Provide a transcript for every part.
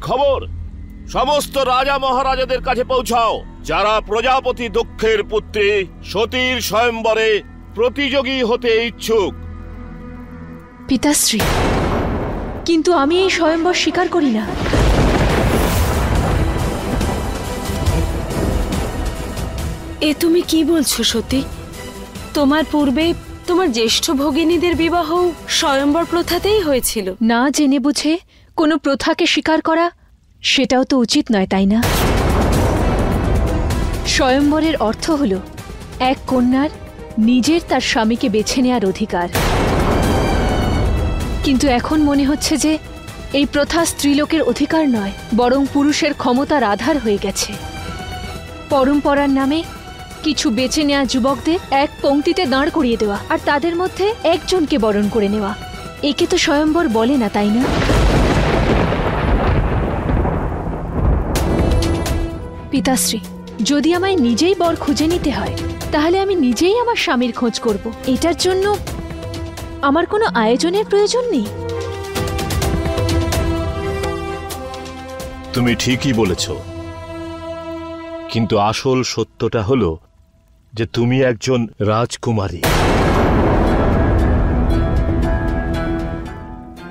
খবর সমস্ত রাজা মহারাজাদের কাছে পৌঁছাও, যারা প্রজাপতি দক্ষের পুত্রী সতীর স্বয়ম্বরে প্রতিযোগী হতে ইচ্ছুক। পিতাশ্রী, কিন্তু আমি এই স্বয়ম্বর স্বীকার করি না। এ তুমি কি বলছো সতী? তোমার পূর্বে তোমার জ্যেষ্ঠ ভগিনীদের বিবাহ স্বয়ম্বর প্রথাতেই হয়েছিল। না জেনে বুঝে কোনো প্রথাকে স্বীকার করা সেটাও তো উচিত নয়, তাই না? স্বয়ম্বরের অর্থ হল এক কন্যার নিজের তার স্বামীকে বেছে নেওয়ার অধিকার। কিন্তু এখন মনে হচ্ছে যে এই প্রথা স্ত্রীলোকের অধিকার নয়, বরং পুরুষের ক্ষমতার আধার হয়ে গেছে। পরম্পরার নামে কিছু বেছে নেওয়া যুবকদের এক পংক্তিতে দাঁড় করিয়ে দেওয়া আর তাদের মধ্যে একজনকে বরণ করে নেওয়া, একে তো স্বয়ম্বর বলে না, তাই না? পিতাশ্রী, যদি আমায় নিজেই বর খুঁজে নিতে হয় তাহলে আমি নিজেই আমার স্বামীর খোঁজ করব। এটার জন্য আমার কোনো আয়োজনের প্রয়োজন নেই। তুমি ঠিকই বলেছ, কিন্তু আসল সত্যটা হলো যে তুমি একজন রাজকুমারী।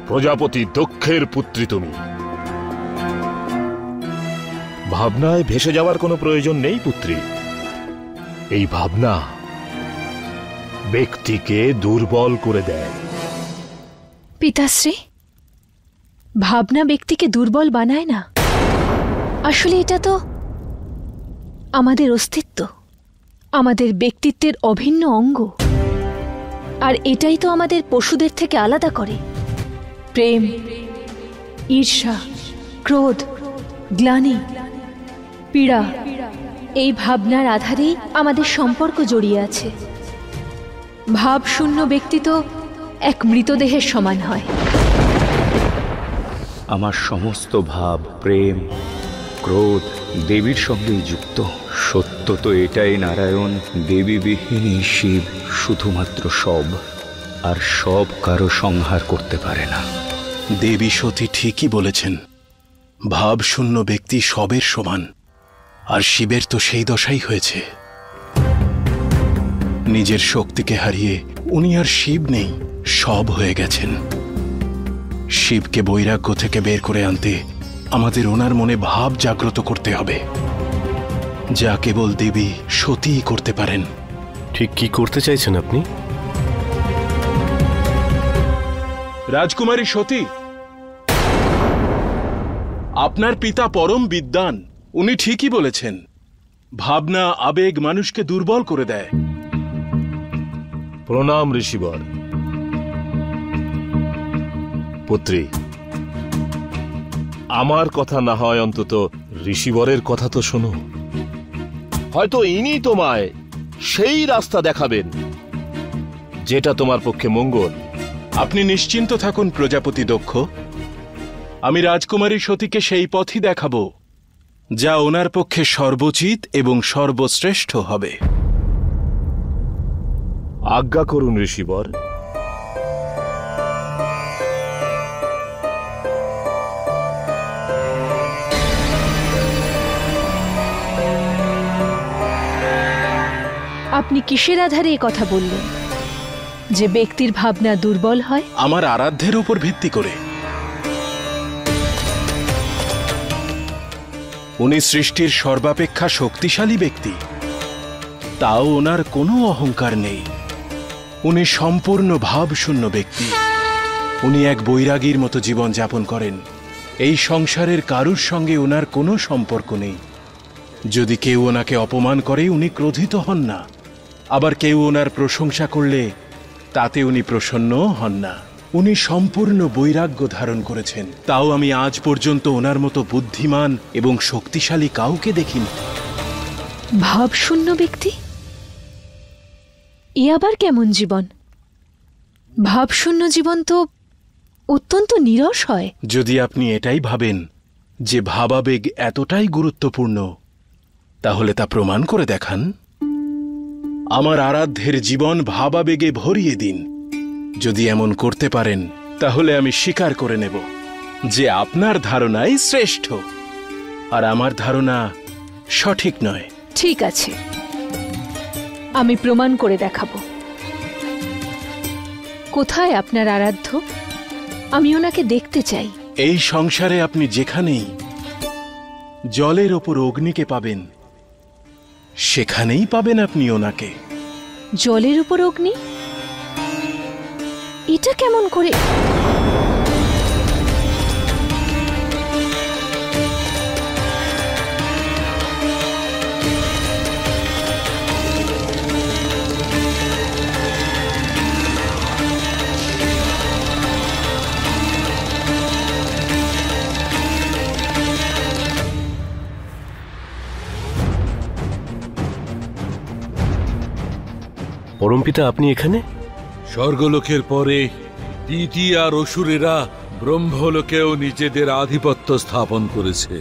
প্রজাপতি দক্ষের পুত্রী তুমি। ভাবনায় ভেসে যাওয়ার কোনো প্রয়োজন নেই পুত্রী। এই ভাবনা ব্যক্তিকে দুর্বল করে দেয়। পিতাশ্রী, ভাবনা ব্যক্তিকে দুর্বল বানায় না। আসলে এটা তো আমাদের অস্তিত্ব, আমাদের ব্যক্তিত্বের অভিন্ন অঙ্গ। আর এটাই তো আমাদের পশুদের থেকে আলাদা করে। প্রেম, ঈর্ষা, ক্রোধ, গ্লানি, পীড়া, এই ভাবনার আধারেই আমাদের সম্পর্ক জড়িয়ে আছে। ভাবশূন্য ব্যক্তি তো এক মৃতদেহের সমান হয়। আমার সমস্ত ভাব, প্রেম, ক্রোধ দেবীর সঙ্গেই যুক্ত। সত্য তো এটাই নারায়ণ, দেবীবিহীন শিব শুধুমাত্র সব, আর সব কারো সংহার করতে পারে না। দেবী সতী ঠিকই বলেছেন, ভাবশূন্য ব্যক্তি সবের সমান, আর শিবের তো সেই দশাই হয়েছে। নিজের শক্তিকে হারিয়ে উনি আর শিব নেই, সব হয়ে গেছেন। শিবকে বৈরাগ্য থেকে বের করে আনতে আমাদের ওনার মনে ভাব জাগ্রত করতে হবে, যা কেবল দেবী সতীই করতে পারেন। ঠিক কি করতে চাইছেন আপনি? রাজকুমারী সতী, আপনার পিতা পরম বিদ্বান, উনি ঠিকই বলেছেন, ভাবনা আবেগ মানুষকে দুর্বল করে দেয়। প্রণাম ঋষিবর। পুত্রী, আমার কথা না হয় অন্তত ঋষিবরের কথা তো শোনো। হয়তো ইনি তোমায় সেই রাস্তা দেখাবেন যেটা তোমার পক্ষে মঙ্গল। আপনি নিশ্চিন্ত থাকুন প্রজাপতি দক্ষ, আমি রাজকুমারী সতীকে সেই পথই দেখাবো যা ওনার পক্ষে সর্বোচিত এবং সর্বশ্রেষ্ঠ হবে। আজ্ঞা করুন ঋষিবর। আপনি কিসের আধারে এই কথা বললেন যে ব্যক্তির ভাবনা দুর্বল হয়? আমার আরাধ্যের উপর ভিত্তি করে। উনি সৃষ্টির সর্বাপেক্ষা শক্তিশালী ব্যক্তি, তাও ওনার কোনো অহংকার নেই। উনি সম্পূর্ণ ভাবশূন্য ব্যক্তি। উনি এক বৈরাগীর মতো জীবন যাপন করেন। এই সংসারের কারুর সঙ্গে ওনার কোনো সম্পর্ক নেই। যদি কেউ ওনাকে অপমান করে উনি ক্রোধিত হন না, আবার কেউ ওনার প্রশংসা করলে তাতে উনি প্রসন্নও হন না। উনি সম্পূর্ণ বৈরাগ্য ধারণ করেছেন, তাও আমি আজ পর্যন্ত ওনার মতো বুদ্ধিমান এবং শক্তিশালী কাউকে দেখিনি। ভাবশূন্য ব্যক্তি? এ আবার কেমন জীবন? ভাবশূন্য জীবন তো অত্যন্ত নীরস হয়। যদি আপনি এটাই ভাবেন যে ভাবাবেগ এতটাই গুরুত্বপূর্ণ, তাহলে তা প্রমাণ করে দেখান। আমার আরাধ্যের জীবন ভাবাবেগে ভরিয়ে দিন। যদি এমন করতে পারেন তাহলে আমি স্বীকার করে নেব যে আপনার ধারণাই শ্রেষ্ঠ আর আমার ধারণা সঠিক নয়। ঠিক আছে, আমি প্রমাণ করে দেখাবো। কোথায় আপনার আরাধ্য? আমি ওনাকে দেখতে চাই। এই সংসারে আপনি যেখানেই জলের ওপর অগ্নিকে পাবেন, সেখানেই পাবেন আপনি ওনাকে। জলের উপর অগ্নি? এটা কেমন করে? পরমপিতা, আপনি এখানে? স্বর্গলোকের পরে দিতি আর অসুরেরা ব্রহ্মলোকেও নিজেদের আধিপত্য স্থাপন করেছে।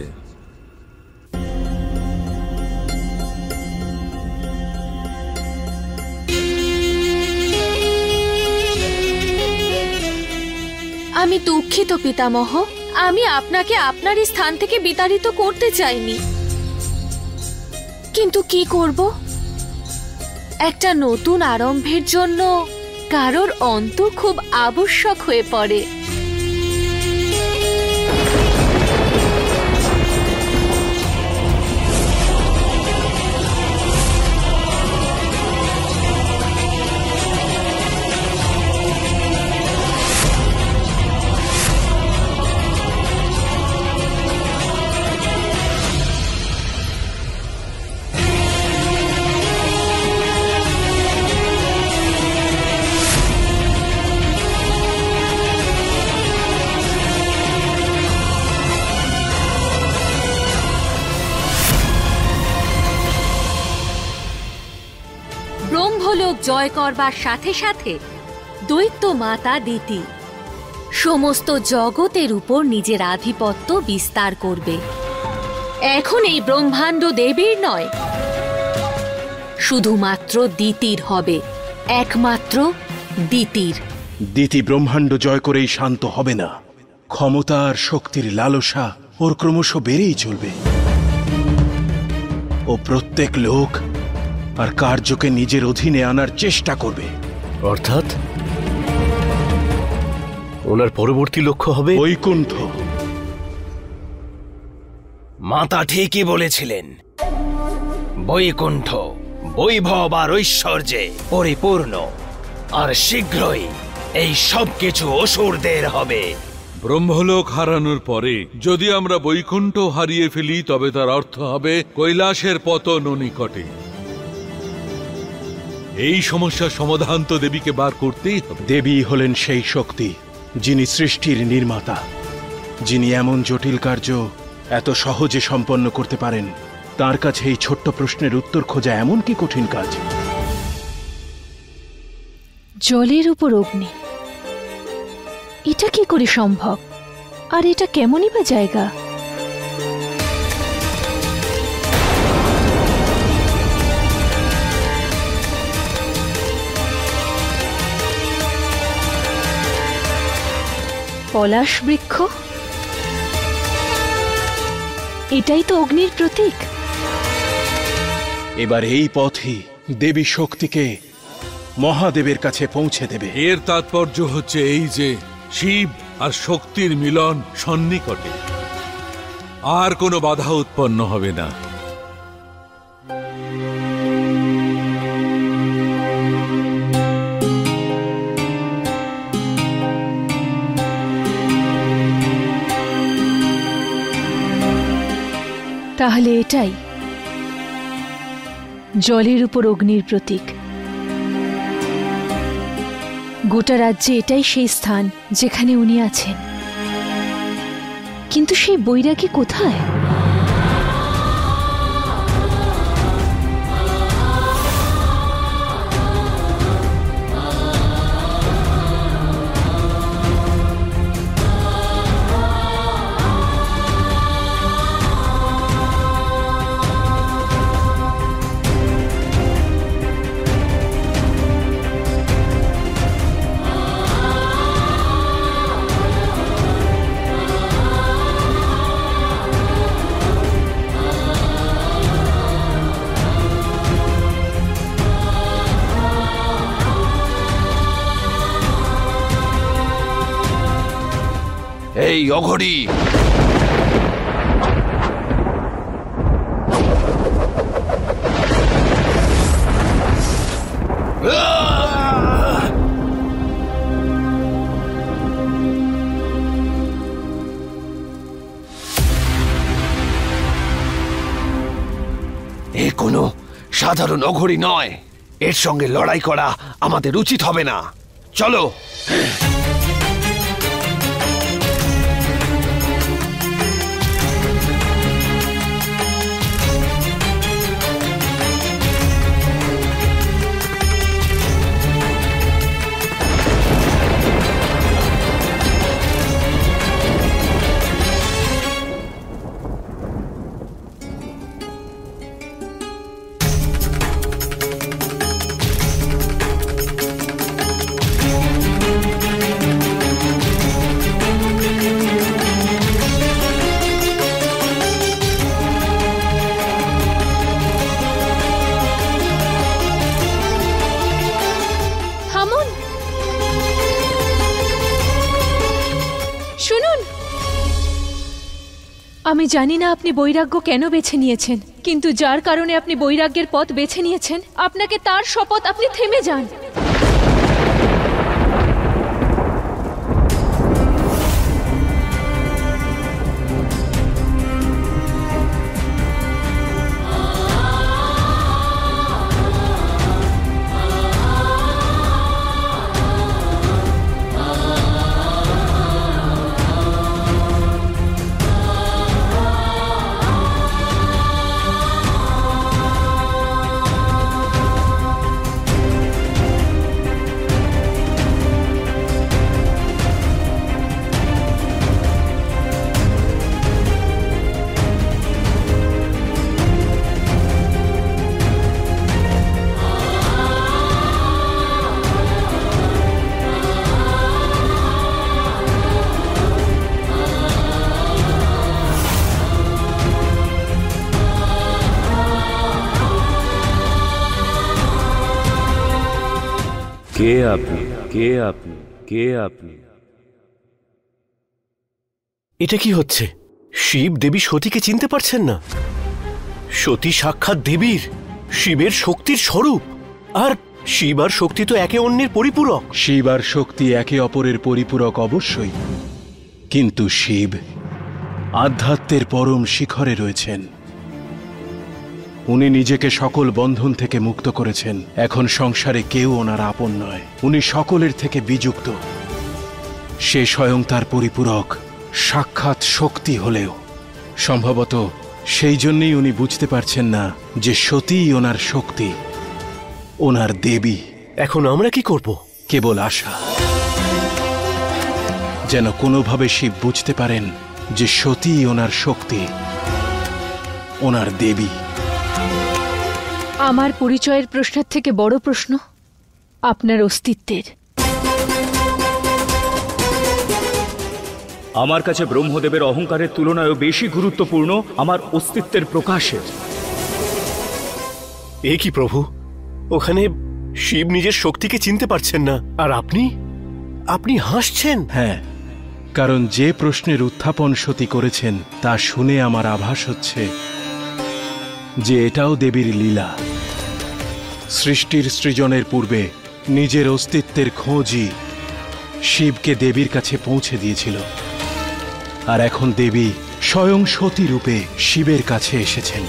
আমি দুঃখিত পিতামহ, আমি আপনাকে আপনারই স্থান থেকে বিতাড়িত করতে চাইনি, কিন্তু কি করব? একটা নতুন আরম্ভের জন্য কারোর অন্ত খুব আবশ্যক হয়ে পড়ে। ব্রহ্মলোক জয় করবার সাথে সাথে দৈত্য মাতা দিতি সমস্ত জগতের উপর নিজের আধিপত্য বিস্তার করবে। এখন এই ব্রহ্মাণ্ড দেবীর নয়, শুধুমাত্র দিতির হবে, একমাত্র দিতির। দিতি ব্রহ্মাণ্ড জয় করেই শান্ত হবে না। ক্ষমতা আর শক্তির লালসা ওর ক্রমশ বেড়েই চলবে। ও প্রত্যেক লোক আর কার্যকে নিজের অধীনে আনার চেষ্টা করবে। অর্থাৎ ওনার পরবর্তী লক্ষ্য হবে বৈকুণ্ঠ। মাতা ঠিকই বলেছিলেন, বৈকুণ্ঠ বৈভব আর ঐশ্বর্যে পরিপূর্ণ, আর শীঘ্রই এই সব কিছু অসুরদের হবে। ব্রহ্মলোক হারানোর পরে যদি আমরা বৈকুণ্ঠ হারিয়ে ফেলি, তবে তার অর্থ হবে কৈলাসের পতন নিকটে। এই সমস্যার সমাধান তো দেবীকে বার করতেই হবে। দেবী হলেন সেই শক্তি যিনি সৃষ্টির নির্মাতা, যিনি এমন জটিল কার্য এত সহজে সম্পন্ন করতে পারেন। তার কাছে এই ছোট্ট প্রশ্নের উত্তর খোঁজা এমন কি কঠিন কাজ? জলের উপর অগ্নি, এটা কি করে সম্ভব? আর এটা কেমনই বা জায়গা? পলাশ বৃক্ষ, এটাই তো অগ্নির প্রতীক। এবার এই পথই দেবী শক্তিকে মহাদেবের কাছে পৌঁছে দেবে। এর তাৎপর্য হচ্ছে এই যে শিব আর শক্তির মিলন সন্নিকটে, আর কোনো বাধা উৎপন্ন হবে না। তাহলে এটাই জলের উপর অগ্নির প্রতীক। গোটা রাজ্যে এটাই সেই স্থান যেখানে উনি আছেন। কিন্তু সেই বৈরাগী কোথায়? এই অঘরী। এ কোনো সাধারণ অঘরী নয়, এর সঙ্গে লড়াই করা আমাদের উচিত হবে না। চলো। আমি জানি না আপনি বৈরাগ্য কেন বেছে নিয়েছেন, কিন্তু যার কারণে আপনি বৈরাগ্যের পথ বেছে নিয়েছেন, আপনাকে তার শপথ, আপনি থেমে যান। কে আপনি? কে আপনি? কে আপনি? এটা কি হচ্ছে? শিব দেবী সতীকে চিনতে পারছেন না। সতী সাক্ষাৎ দেবীর, শিবের শক্তির স্বরূপ। আর শিব আর শক্তি তো একে অন্যের পরিপূরক। শিব আর শক্তি একে অপরের পরিপূরক অবশ্যই, কিন্তু শিব আধ্যাত্মের পরম শিখরে রয়েছেন। উনি নিজেকে সকল বন্ধন থেকে মুক্ত করেছেন। এখন সংসারে কেউ ওনার আপন নয়, উনি সকলের থেকে বিযুক্ত। সে স্বয়ং তার পরিপূরক সাক্ষাৎ শক্তি হলেও সম্ভবত সেই জন্যই উনি বুঝতে পারছেন না যে সতীই ওনার শক্তি, ওনার দেবী। এখন আমরা কি করব? কেবল আশা, যেন কোনোভাবে শিব বুঝতে পারেন যে সতীই ওনার শক্তি, ওনার দেবী। আমার পরিচয়ের প্রশ্নের থেকে বড় প্রশ্ন আপনার অস্তিত্বের। আমার কাছে ব্রহ্মদেবের অহংকারের তুলনায়ও বেশি গুরুত্বপূর্ণ আমার অস্তিত্বের প্রকাশের। এ কি প্রভু, ওখানে শিব নিজের শক্তিকে চিনতে পারছেন না, আর আপনি হাসছেন। হ্যাঁ, কারণ যে প্রশ্নের উত্থাপন সতী করেছেন তা শুনে আমার আভাস হচ্ছে যে এটাও দেবীর লীলা। সৃষ্টির সৃজনের পূর্বে নিজের অস্তিত্বের খোঁজই শিবকে দেবীর কাছে পৌঁছে দিয়েছিল, আর এখন দেবী স্বয়ং সতী রূপে শিবের কাছে এসেছেন,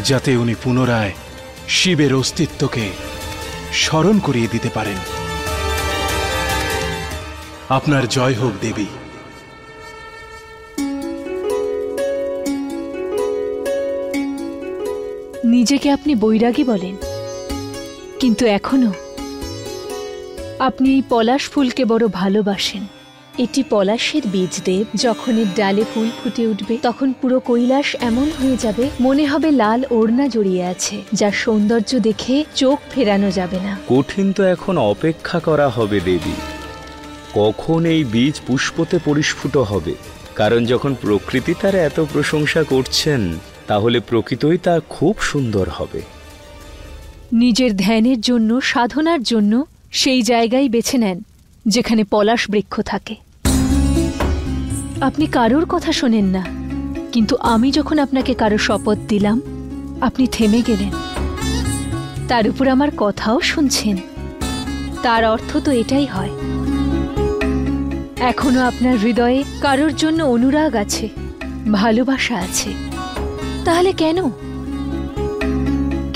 যাতে উনি পুনরায় শিবের অস্তিত্বকে স্মরণ করিয়ে দিতে পারেন। আপনার জয় হোক দেবী। নিজেকে আপনি বৈরাগী বলেন, কিন্তু এখনো আপনি এই পলাশ ফুলকে বড় ভালোবাসেন। এটি পলাশের বীজ দেব। যখন এর ডালে ফুল ফুটে উঠবে তখন পুরো কৈলাস এমন হয়ে যাবে, মনে হবে লাল ওড়না জড়িয়ে আছে, যার সৌন্দর্য দেখে চোখ ফেরানো যাবে না। কঠিন তো এখন অপেক্ষা করা হবে দেবী, কখন এই বীজ পুষ্পতে পরিস্ফুট হবে। কারণ যখন প্রকৃতি তার এত প্রশংসা করছেন, তাহলে প্রকৃতই তা খুব সুন্দর হবে। নিজের ধ্যানের জন্য, সাধনার জন্য সেই জায়গায় বেছে নেন যেখানে পলাশ বৃক্ষ থাকে। আপনি কারোর কথা শোনেন না, কিন্তু আমি যখন আপনাকে কারো শপথ দিলাম আপনি থেমে গেলেন, তার উপর আমার কথাও শুনছেন। তার অর্থ তো এটাই হয় এখনো আপনার হৃদয়ে কারোর জন্য অনুরাগ আছে, ভালোবাসা আছে। তাহলে কেন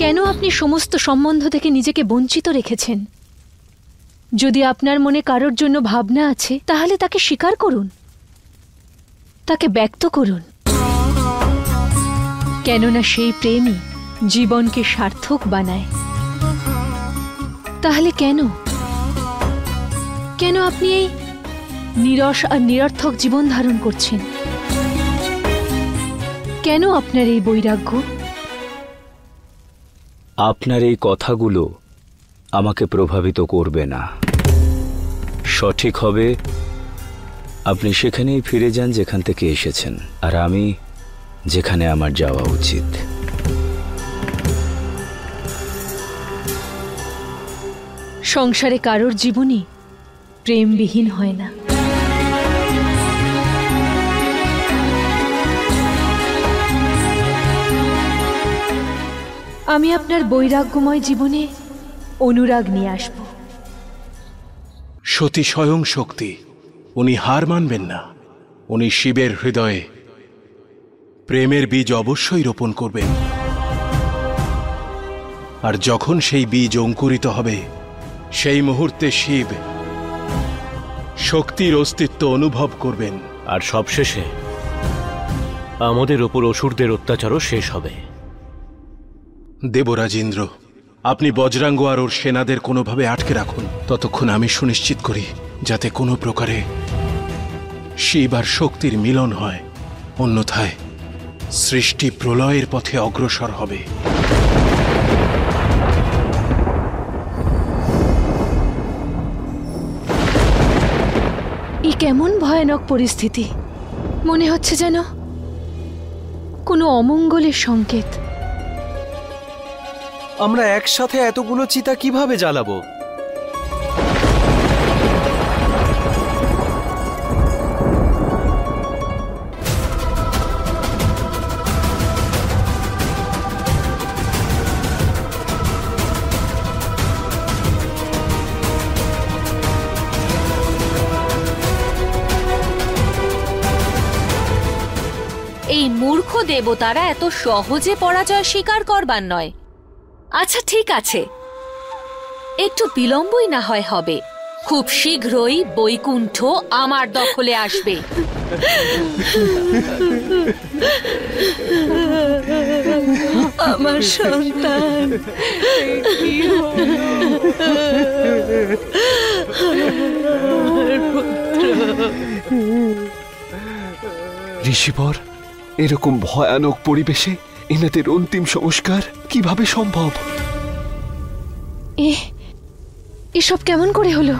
কেন আপনি সমস্ত সম্বন্ধ থেকে নিজেকে বঞ্চিত রেখেছেন? যদি আপনার মনে কারোর জন্য ভাবনা আছে তাহলে তাকে স্বীকার করুন, তাকে ব্যক্ত করুন। কেননা সেই প্রেমই জীবনকে সার্থক বানায়। তাহলে কেন কেন আপনি এই নিরস আর নিরর্থক জীবন ধারণ করছেন? কেন আপনার এই বৈরাগ্য? আপনার এই কথাগুলো আমাকে প্রভাবিত করবে না। সঠিক হবে আপনি সেখানেই ফিরে যান যেখান থেকে এসেছেন, আর আমি যেখানে আমার যাওয়া উচিত। সংসারে কারোর জীবনই প্রেমবিহীন হয় না। আমি আপনার বৈরাগ্যময় জীবনে অনুরাগ নিয়ে আসব। সতী স্বয়ং শক্তি, উনি হার মানবেন না। উনি শিবের হৃদয়ে প্রেমের বীজ অবশ্যই রোপণ করবেন, আর যখন সেই বীজ অঙ্কুরিত হবে সেই মুহূর্তে শিব শক্তির অস্তিত্ব অনুভব করবেন। আর সবশেষে আমাদের ওপর অসুরদের অত্যাচারও শেষ হবে। দেবরাজ ইন্দ্র, আপনি বজ্রাঙ্গ আর ওর সেনাদের কোনোভাবে আটকে রাখুন, ততক্ষণ আমি সুনিশ্চিত করি যাতে কোনো প্রকারে শিব আর শক্তির মিলন হয়। অন্যথায় সৃষ্টি প্রলয়ের পথে অগ্রসর হবে। এই কেমন ভয়ানক পরিস্থিতি! মনে হচ্ছে যেন কোনো অমঙ্গলের সংকেত। আমরা একসাথে এতগুলো চিতা কিভাবে জ্বালাবো? এই মূর্খ দেবতারা এত সহজে পরাজয় স্বীকার করবার নয়। আচ্ছা ঠিক আছে, একটু বিলম্বই না হয় হবে। খুব শীঘ্রই বৈকুণ্ঠ আমার দখলে আসবে। আমার সন্তান, ঋষিবর, এরকম ভয়ানক পরিবেশে এনাদের অন্তিম সংস্কার কিভাবে সম্ভব? এসব কেমন করে হলো?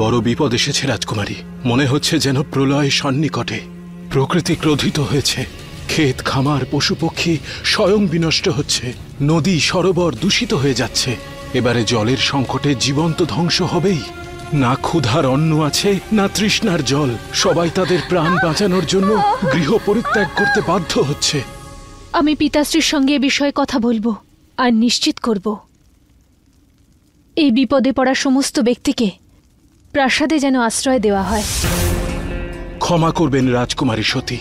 বড় বিপদ এসেছে রাজকুমারী। মনে হচ্ছে যেন প্রলয় সন্নিকটে। প্রকৃতি ক্রোধিত হয়েছে। ক্ষেত খামার পশু পক্ষী স্বয়ং বিনষ্ট হচ্ছে। নদী সরোবর দূষিত হয়ে যাচ্ছে। এবারে জলের সংকটে জীবন তো ধ্বংস হবেই। না ক্ষুধার অন্ন আছে, না তৃষ্ণার জল। সবাই তাদের প্রাণ বাঁচানোর জন্য গৃহ পরিত্যাগ করতে বাধ্য হচ্ছে। আমি পিতাশ্রীর সঙ্গে এ বিষয়ে কথা বলবো আর নিশ্চিত করব এই বিপদে পড়া সমস্ত ব্যক্তিকে প্রাসাদে যেন আশ্রয় দেওয়া হয়। ক্ষমা করবেন রাজকুমারী সতী,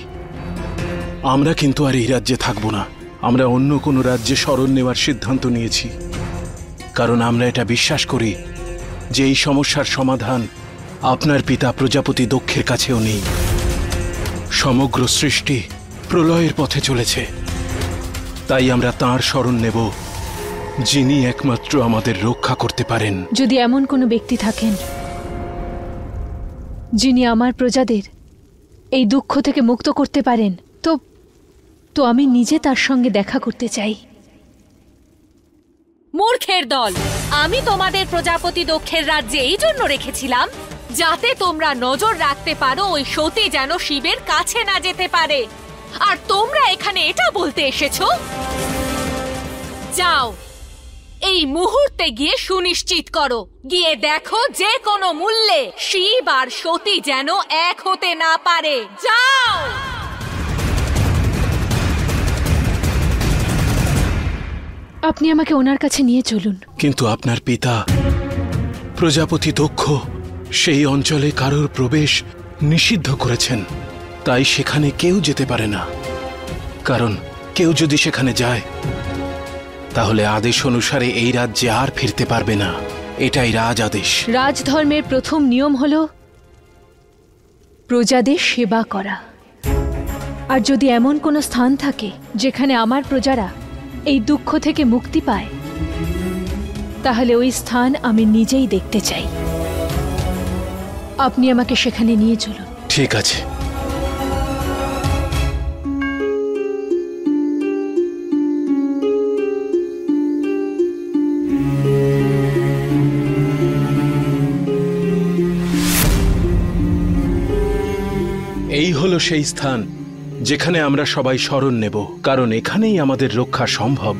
আমরা কিন্তু আর এই রাজ্যে থাকব না। আমরা অন্য কোনো রাজ্যে শরণ নেওয়ার সিদ্ধান্ত নিয়েছি, কারণ আমরা এটা বিশ্বাস করি যে এই সমস্যার সমাধান আপনার পিতা প্রজাপতি দক্ষের কাছেও নেই। সমগ্র সৃষ্টি প্রলয়ের পথে চলেছে, তাই আমরা তাঁর শরণ নেব, যিনি একমাত্র আমাদের রক্ষা করতে পারেন। যদি এমন কোনো ব্যক্তি থাকেন যিনি আমার প্রজাদের এই দুঃখ থেকে মুক্ত করতে পারেন, তো আমি নিজে তার সঙ্গে দেখা করতে চাই। মূর্খের দল! আমি তোমাদের প্রজাপতি দক্ষের রাজ্যে এই জন্য রেখেছিলাম যাতে তোমরা নজর রাখতে পারো ওই সতী যেন শিবের কাছে না যেতে পারে। আর তোমরা এখানে এটা বলতে এসেছো? যাও, এই মুহূর্তে গিয়ে সুনিশ্চিত করো। গিয়ে দেখো যে কোনো মূল্যে শিব আর সতী যেন এক হতে না পারে। যাও। আপনি আমাকে ওনার কাছে নিয়ে চলুন। কিন্তু আপনার পিতা প্রজাপতি দক্ষ সেই অঞ্চলে কারোর প্রবেশ নিষিদ্ধ করেছেন, তাই সেখানে কেউ যেতে পারে না। কারণ কেউ যদি সেখানে যায় তাহলে আদেশ অনুসারে এই রাজ্যে আর ফিরতে পারবে না। এটাই রাজ আদেশ। রাজধর্মের প্রথম নিয়ম হলো প্রজাদের সেবা করা। আর যদি এমন কোনো স্থান থাকে যেখানে আমার প্রজারা এই দুঃখ থেকে মুক্তি পায়, তাহলে ওই স্থান আমি নিজেই দেখতে চাই। আপনি আমাকে সেখানে নিয়ে চলুন। ঠিক আছে। এই হলো সেই স্থান যেখানে আমরা সবাই শরণ নেব, কারণ এখানেই আমাদের রক্ষা সম্ভব।